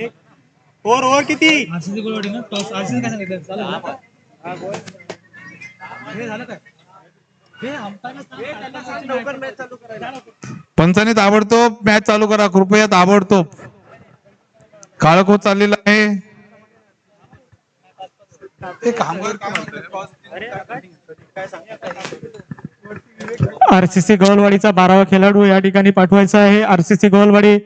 Over over किती RCC Golwadi ना toss RCC काय सांगितलं चालेल हे झालं काय हे लवकर मॅच चालू करायला पंचाने ताबडतोब मॅच चालू करा कृपया ताबडतोब काळख होत चाललेलं आहे. आरसीसी गोलवाडीचा 12वा खेळाडू या ठिकाणी पाठवायचा आहे. आरसीसी गोलवाडी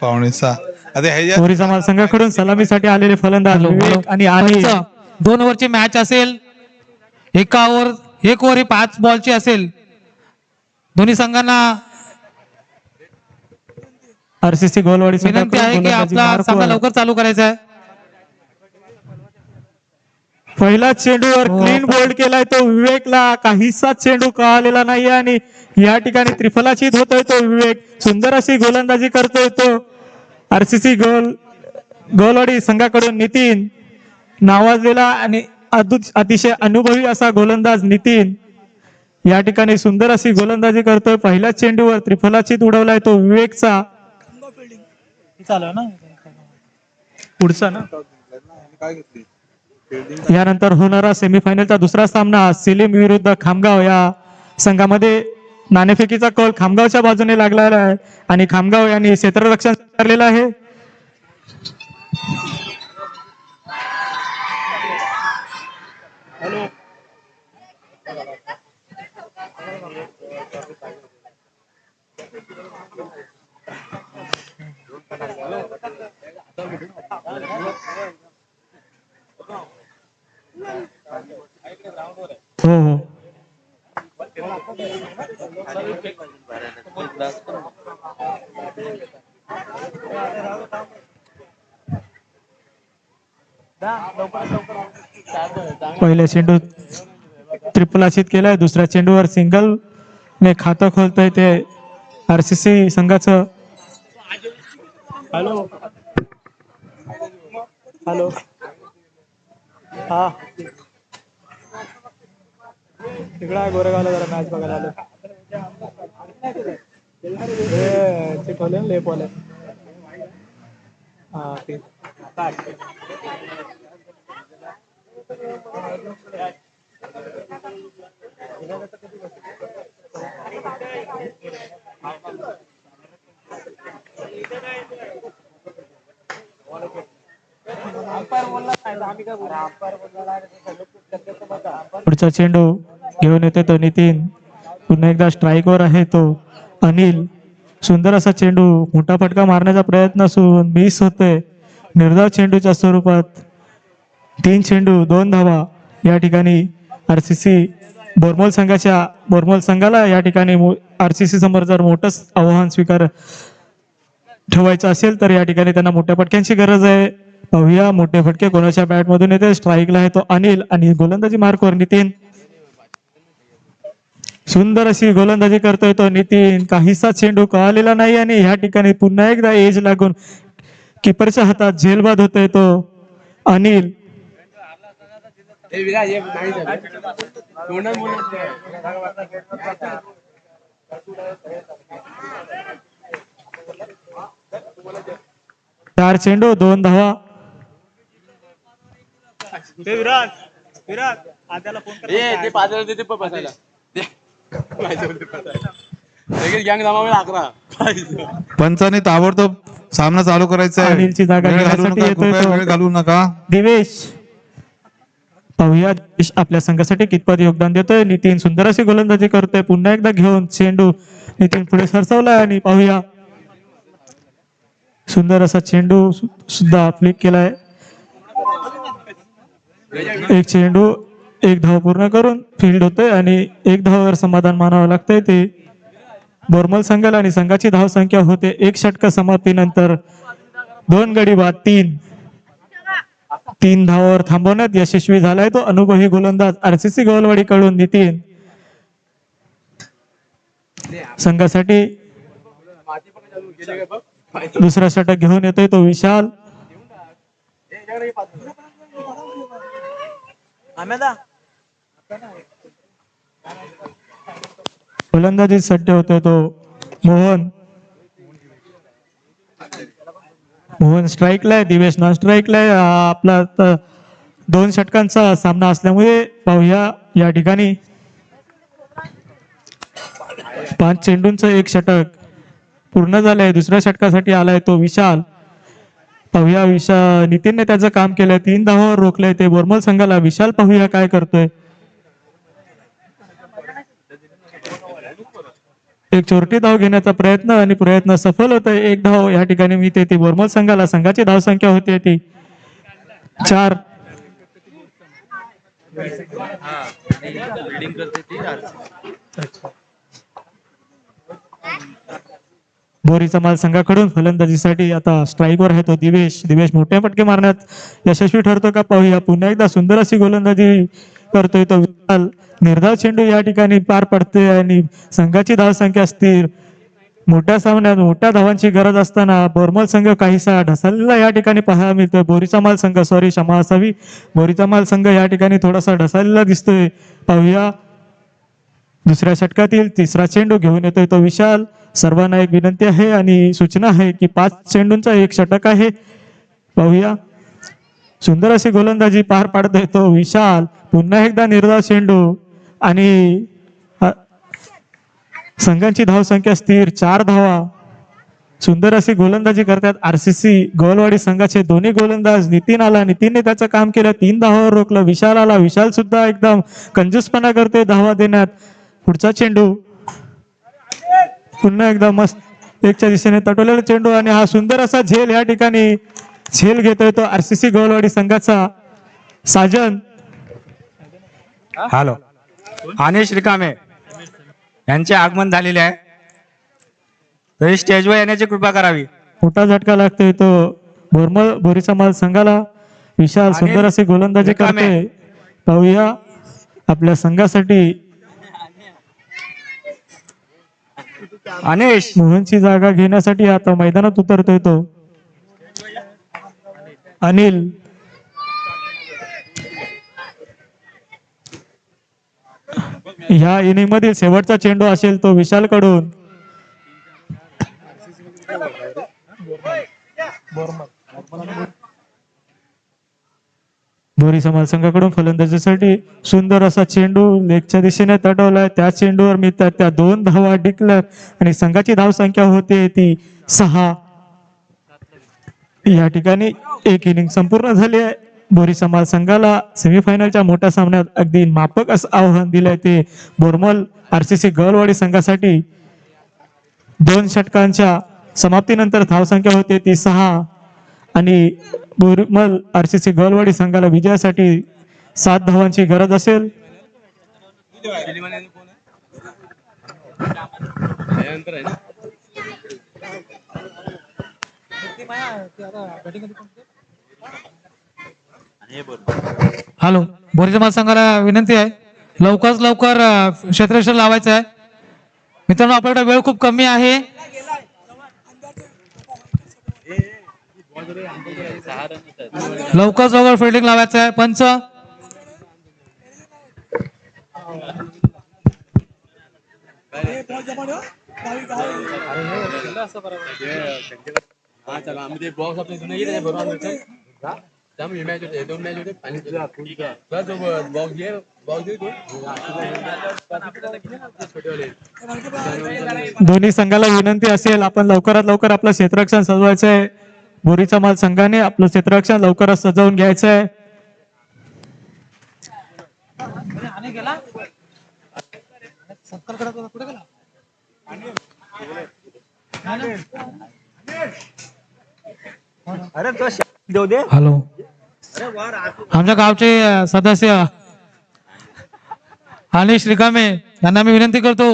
पाहुणे समाज संघाकडून सलामीसाठी आलेले फलंदाज विवेक आणि आली 2 ओव्हरची मॅच असेल. एक ओव्हर ही 5 बॉलची असेल. दोन्ही संघांना आरसीसी गोलवाडी विनंती आहे की आपला सामना लवकर चालू करायचा आहे. पहिला चेंडूवर क्लीन बोल्ड केलाय तो विवेकला काहीसा चेंडू कळालेला नाही आणि या ठिकाणी त्रिफलाचीत होतोय तो विवेक. सुंदर अशी गोलंदाजी करतोय तो आरसीसी गोलवाडी संघाकडून नितीन नावाजलेला आणि अतिशय अनुभवी असा गोलंदाज नितीन या ठिकाणी सुंदर अशी गोलंदाजी करतोय. पहिल्या चेंडूवर त्रिफलाचीत उडवलाय तो विवेकचा. चालू ना पुढचा ना यानंतर होणारा सेमीफायनलचा दुसरा सामना सिलीम विरुद्ध खामगाव. या संघामध्ये नाणेफेकीचा कल खामगावच्या बाजूने लागलेला आहे आणि खामगाव यांनी क्षेत्ररक्षण स्वीकारलेलं आहे. हो हो पहिल्या चेंडू त्रिफलाचीत केलाय. दुसऱ्या चेंडूवर सिंगल ने खातं खोलतोय ते आरसीसी संघाचं. हॅलो हॅलो हा तिकडा गोरेगावला जरा मॅच बघायला आलो. ते ठेवले लेप वाले हा ते पुढचा चेंडू घेऊन येते तो नितीन. पुन्हा एकदा स्ट्राईक वर आहे तो अनिल. सुंदर असा चेंडू मोठा फटका मारण्याचा प्रयत्न असून मिस होतोय निर्धाव चेंडूच्या स्वरूपात. 3 चेंडू 2 धावा या ठिकाणी आरसीसी बोरमोल संघाला या ठिकाणी आरसीसी समोर जर मोठं आव्हान स्वीकार ठेवायचं असेल तर या ठिकाणी त्यांना मोठ्या फटक्यांची गरज आहे. पाहूया मोठे फटके कोणाच्या बॅट मधून येते. स्ट्राईकला आहे तो अनिल आणि गोलंदाजी मार्कवर नितीन. सुंदर अशी गोलंदाजी करतोय तो नितीन. काहीसा चेंडू कळालेला नाही आणि ह्या ठिकाणी पुन्हा एकदा एज लागून किपरच्या हातात झेलबाद होतोय तो अनिल. चार चेंडू 2 धावा. विराट आद्याला फोन कर. पंचाने ताबडतोब सामना चालू करायचा आहे. अनिलची जागा घेण्यासाठी येतोय वेळ घालू नका. दिवेश पाहूया दिवेश आपल्या संघासाठी कितपत योगदान देतोय. नितीन सुंदर अशी गोलंदाजी करतोय. पुन्हा एकदा घेऊन चेंडू नितीन पुढे सरसावलाय आणि पाहूया सुंदर असा चेंडू सुद्धा फ्लिक केलाय. एक चेंडू 1 धाव पूर्ण करून फील्ड होतोय आणि 1 धावावर समाधान मानावं लागतंय. ते बोरमल संघाला आणि संघाची धाव संख्या होते 1 षटक समाप्तीनंतर 2 गडी बाद 3 धावावर थांबवण्यात यशस्वी झालाय तो अनुभवी गोलंदाज आरसीसी गोलवाडी कडून नितीन. संघासाठी दुसरा षटक घेऊन येतोय तो विशाल. फलंदाजी सट्टे होतोय तो मोहन स्ट्राईकला आहे, दिवेश नॉन स्ट्राईकला आहे. आपला 2 षटकांचा सामना असल्यामुळे पाहूया या ठिकाणी 5 चेंडूंचं 1 षटक पूर्ण झालंय. दुसऱ्या षटकासाठी आलाय तो विशाल. पाहूया नितीनने त्याचं काम केलंय, 3 धावावर रोखलंय ते बोरमल संघाला. विशाल पाहूया काय करतोय. एक चोरटी धाव घेण्याचा प्रयत्न आणि प्रयत्न सफल होतोय. 1 धाव या ठिकाणी मिळते ती बोरमल संघाला. संघाची धाव संख्या होती ती 4. बोरीचा माल संघाकडून फलंदाजीसाठी आता स्ट्राईकवर आहे तो दिवेश. मोठे फटके मारण्यात यशस्वी ठरतो का पाहूया. पुन्हा एकदा सुंदर अशी गोलंदाजी करतोय तो विशाल. निर्धाव चेंडू या ठिकाणी पार पडते आणि संघाची धाव संख्या स्थिर. मोठ्या सामन्यात मोठ्या धावांची गरज असताना बोरमल संघ काहीसा ढसालेला या ठिकाणी पाहायला मिळतोय. बोरीचा माल संघ क्षमा असावी, बोरीचा माल संघ या ठिकाणी थोडासा ढसालेला दिसतोय. पाहूया दुसऱ्या षटकातील 3रा चेंडू घेऊन येतोय तो विशाल. सर्वांना एक विनंती आहे आणि सूचना आहे की 5 चेंडूंचा 1 षटक आहे. पाहूया सुंदर अशी गोलंदाजी पार पाडतोय तो विशाल. पुन्हा एकदा निर्धाव चेंडू आणि संघांची धाव संख्या स्थिर 4 धावा. सुंदर अशी गोलंदाजी करतात RCC गोलवाडी संघाचे दोन्ही गोलंदाज. नितीन आला, नितीनने त्याचं काम केलं, 3 धावावर रोखलं. विशाल आला, विशाल सुद्धा एकदम कंजूसपणा करतोय धावा देण्यात. पुढचा चेंडू पुन्हा एकदा मस्त 1च्या दिशेने तटवलेला चेंडू आणि हा सुंदर असा झेल या ठिकाणी झेल घेतोय तो RCC गोलवाडी संघाचा साजन. हॅलो, अनिश रिकामे यांचे आगमन झालेले आहे, तरी स्टेजवर येण्याची कृपा करावी. मोठा झटका लागतोय तो बोरीचा माल संघाला. विशाल सुंदर अशी गोलंदाजी करतोय. पाहूया आपल्या संघासाठी अनिश मोहनची जागा घेण्यासाठी आता मैदानात उतरतोय तो अनिल. ह्या इनिंग मधील शेवटचा चेंडू असेल तो विशाल कडून. बोरी समाज संघाकडून फलंदाजीसाठी सुंदर असा चेंडू लेगच्या दिशेने तटवलाय. त्या चेंडूवर मिळतात त्या 2 धावा डिक्लेअर आणि संघाची धाव संख्या होते ती 6. या ठिकाणी 1 इनिंग संपूर्ण झाली आहे. बोरी समाज संघाला सेमीफायनलच्या मोठ्या सामन्यात अगदी माफक असं आव्हान दिलंय ते बोरमल RCC गलवाडी संघासाठी. 2 षटकांच्या समाप्तीनंतर धावसंख्या होते ती 6 आणि बोरमल RCC गलवाडी संघाला विजयासाठी 7 धावांची गरज असेल. हॅलो, बोरीच्या माल संघाला विनंती आहे लवकरात लवकर क्षेत्ररक्षण लावायचं आहे. मित्रांनो, आपल्याकडे वेळ खूप कमी आहे. लवकरात लवकर फिल्डिंग लावायचं आहे. पंच दोन्ही संघाला विनंती असेल आपण लवकरात लवकर आपलं क्षेत्ररक्षण सजवायचं आहे. बोरीचा माल संघाने आपलं क्षेत्ररक्षण लवकरच सजवून घ्यायचं आहे. हॅलो, आमच्या गावचे सदस्य अनिश रिकामे यांना मी विनंती करतो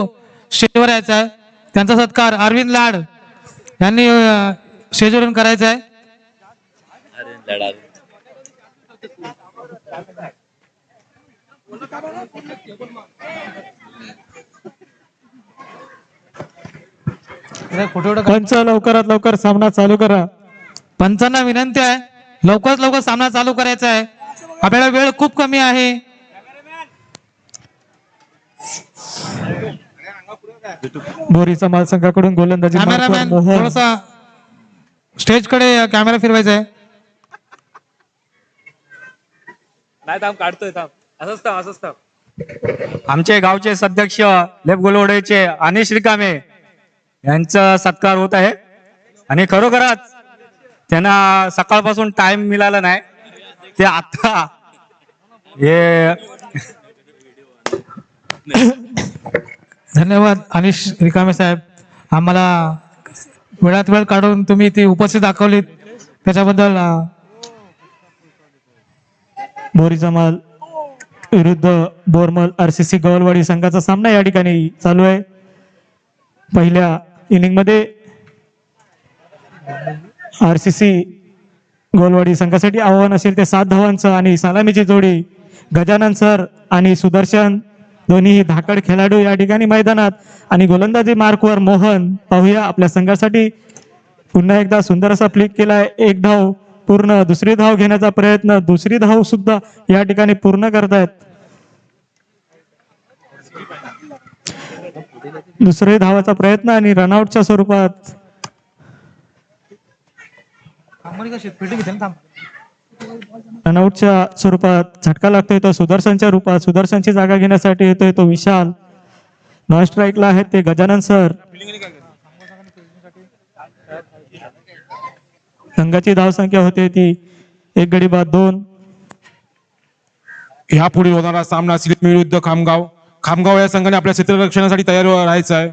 स्टेजवर यायचा आहे. त्यांचा सत्कार अरविंद लाड यांनी स्टेजवरून करायचा आहे. पंच लवकरात लवकर सामना चालू करा. पंचांना विनंती आहे लवकरात लवकर सामना चालू करायचा आहे. आपल्याला वेळ खूप कमी आहे. बोरी समाज संघाकडून गोलंदाजी मार्कवर कॅमेरामॅन मोहन. थोडासा स्टेज कडे कॅमेरा फिरवायचा आहे. नाही थांब काढतोय थांब असंच थांब. आमचे गावचे सध्यक्ष लेप गोलवडेचे अनिश रिकामे यांचा सत्कार होत आहे आणि खरोखरच त्यांना सकाळपासून टाइम मिळाला नाही, ते आता हे धन्यवाद अनिश रिकामे साहेब, आम्हाला वेळात वेळ काढून तुम्ही ती उपस्थित दाखवलीत त्याच्याबद्दल बोरी समाज विरुद्ध बोरमल आरसीसी गवलवाडी संघाचा सामना या ठिकाणी चालू आहे. पहिल्या इनिंग मध्ये आरसीसी गोलवाडी संघासाठी आव्हान असेल ते 7 धावांचं आणि सलामीची जोडी गजानन सर आणि सुदर्शन दोन्ही धाकड खेळाडू या ठिकाणी मैदानात आणि गोलंदाजी मार्कवर मोहन. पाहूया आपल्या संघासाठी पुन्हा एकदा सुंदर असा फ्लिक केलाय. 1 धाव पूर्ण, दुसरी धाव घेण्याचा प्रयत्न, दुसरी धाव सुद्धा या ठिकाणी पूर्ण करतायत. दुसरी धावाचा प्रयत्न आणि रनआउटच्या स्वरूपात रनआउटच्या स्वरूपात झटका लागतोय तो सुदर्शनच्या रूपात. सुदर्शनची जागा घेण्यासाठी येतोय तो विशाल. नॉन स्ट्राईकला आहेत ते गजानन सर. संघाची धावसंख्या होते ती 1 गडी बाद 2. यापुढे होणारा सामना सिलेम विरुद्ध खामगाव. खामगाव या संघाने आपल्या क्षेत्ररक्षणासाठी तयार राहायचं आहे.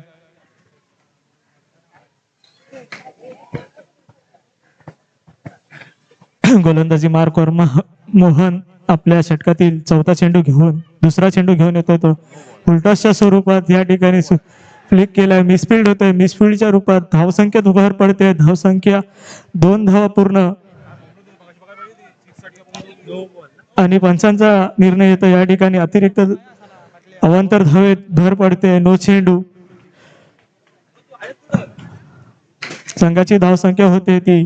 गोलंदाजी मार्कवर मोहन आपल्या षटकातील 4था चेंडू घेऊन दुसरा चेंडू घेऊन येतोय तो उलटाच्या स्वरूपात या ठिकाणी फ्लिक केलाय. मिसफिल्ड होतोय. मिसफिल्डच्या रूपात धावसंख्येत भर पडते. धावसंख्या 2 धावा पूर्ण आणि पंचांचा निर्णय येतो या ठिकाणी. अतिरिक्त अवांतर धावेत भर पडते. नो चेंडू. संघाची धावसंख्या होते ती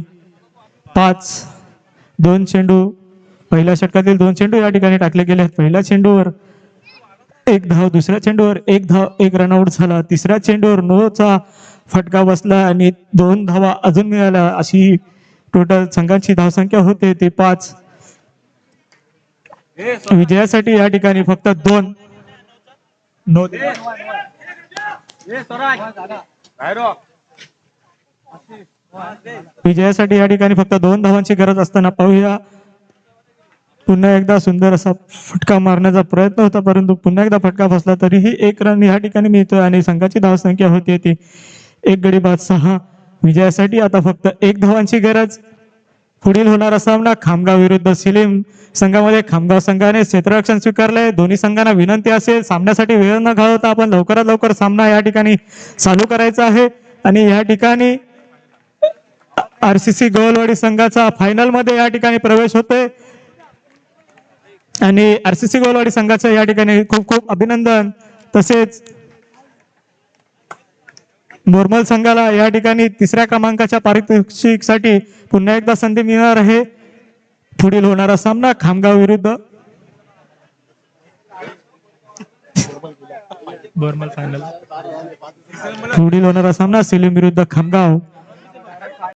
5. 2 चेंडू पहिल्या षटकातील 2 चेंडू या ठिकाणी टाकले गेले. पहिल्या चेंडूवर 1 धाव, दुसऱ्या चेंडूवर 1 धाव, 1 रनआउट झाला. तिसऱ्या चेंडूवर नोचा फटका बसला आणि 2 धावा अजून मिळाल्या. अशी टोटल संघांची धावसंख्या होते ती 5. विजयासाठी या ठिकाणी फक्त 2 नो. विजयासाठी या ठिकाणी फक्त 2 धावांची गरज असताना पाहूया पुन्हा एकदा सुंदर असा फटका मारण्याचा प्रयत्न होता, परंतु पुन्हा एकदा फटका बसला. तरीही 1 रन या ठिकाणी मिळतोय आणि संघाची धावसंख्या होती ती 1 गडी बाद 6. विजयासाठी आता फक्त 1 धावांची गरज. पुढील होणारा सामना खामगाव विरुद्ध सिलीम संघामध्ये. खामगाव संघाने क्षेत्ररक्षण स्वीकारलंय. दोन्ही संघांना विनंती असेल सामन्यासाठी वेळ न घालवता आपण लवकरात लवकर सामना या ठिकाणी चालू करायचा आहे आणि या ठिकाणी आरसीसी गवलवाडी संघाचा फायनल मध्ये या ठिकाणी प्रवेश होतोय आणि आरसीसी गवलवाडी संघाचं या ठिकाणी खूप खूप अभिनंदन. तसेच बोरमल संघाला या ठिकाणी 3ऱ्या क्रमांकाच्या पारितोषिकसाठी पुन्हा एकदा संधी मिळणार आहे. पुढील होणारा सामना खामगाव विरुद्ध बोरमल फायनल. पुढील होणारा सामना सिलीम विरुद्ध खामगाव.